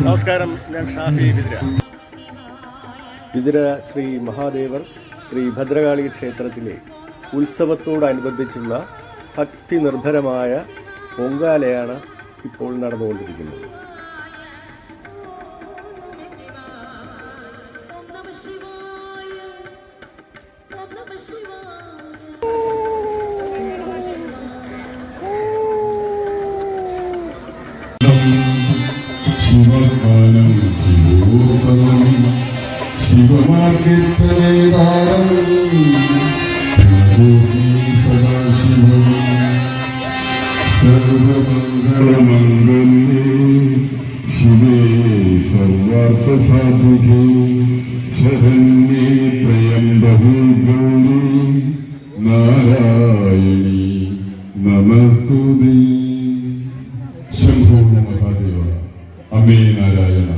നമസ്കാരം, ഞാൻ ഷാഫി വിതിര ശ്രീ മഹാദേവർ ശ്രീ ഭദ്രകാളി ക്ഷേത്രത്തിലെ ഉത്സവത്തോടനുബന്ധിച്ചുള്ള ഭക്തി നിർഭരമായ പൊങ്കാലയാണ് ഇപ്പോൾ നടന്നുകൊണ്ടിരിക്കുന്നത്. ശിവകാലം ശിവോത്തമം ശിവമാർഗേതാരം സദാശിവം സർവമംഗളമംഗല്യേ ശിവേ സർവാർത്ഥസാധികേ ശരണ്യേ ത്രയംബകേ ഗൗരി നാരായണി നമസ്തുതേ. ശംഭോ മഹാദേവ, അമേ നാരായണ.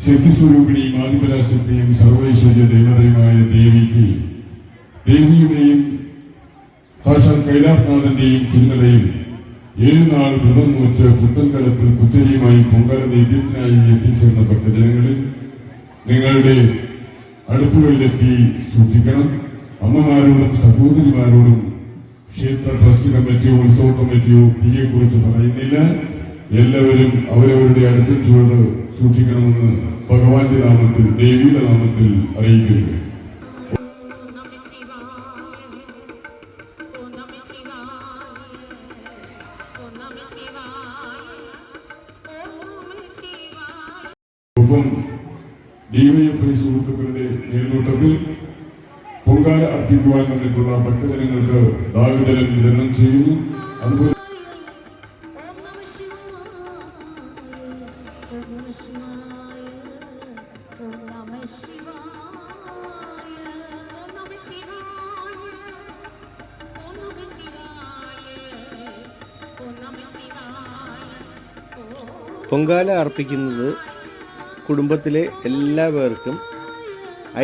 ശക്തിസ്വരൂപിണിയും ആദിപരാശക്തിയും സർവൈശ്വര്യ ദേവതയുമായ ദേവിക്ക് ദേവിയുടെയും സാക്ഷാൽ കൈലാസനാഥന്റെയും ചിന്തയും 7 നാൾ വ്രതം നോറ്റ് പുത്തൻകലത്തിൽ കുത്തിരിയുമായി പൊങ്കാല നേദ്യത്തിനായി എത്തിച്ചേർന്ന ഭക്തജനങ്ങളിൽ നിങ്ങളുടെ അടുപ്പുകളിലെത്തി സൂക്ഷിക്കണം. അമ്മമാരോടും സഹോദരിമാരോടും ക്ഷേത്ര ട്രസ്റ്റ് കമ്മിറ്റിയോ ഉത്സവ കമ്മിറ്റിയോ തീയെക്കുറിച്ച് പറയുന്നില്ല. എല്ലാവരും അവരവരുടെ അടുത്തുള്ളത് സൂക്ഷിക്കണമെന്ന് ഭഗവാന്റെ നാമത്തിൽ ദേവിയുടെ നാമത്തിൽ അറിയിക്കുന്നു. ഒപ്പം ഡിവൈഎഫ്ഐ സുഹൃത്തുക്കളുടെ മേൽനോട്ടത്തിൽ പൊങ്കാല അർപ്പിക്കുവാൻ വന്നിട്ടുള്ള ഭക്തജനങ്ങൾക്ക് ദാഹജലം വിതരണം ചെയ്യുന്നു. അതുപോലെ പൊങ്കാല അർപ്പിക്കുന്നത് കുടുംബത്തിലെ എല്ലാവർക്കും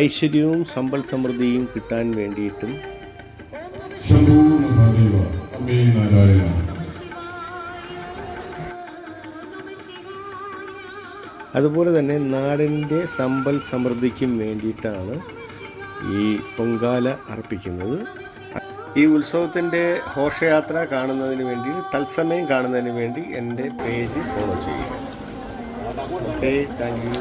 ഐശ്വര്യവും സമ്പൽ സമൃദ്ധിയും കിട്ടാൻ വേണ്ടിയിട്ടും അതുപോലെ തന്നെ നാടിൻ്റെ സമ്പൽ സമൃദ്ധിക്കും വേണ്ടിയിട്ടാണ് ഈ പൊങ്കാല അർപ്പിക്കുന്നത്. ഈ ഉത്സവത്തിൻ്റെ ഘോഷയാത്ര കാണുന്നതിന് വേണ്ടി, തത്സമയം കാണുന്നതിന് വേണ്ടി എൻ്റെ പേജ് ഫോളോ ചെയ്യുക. Okay, thank you.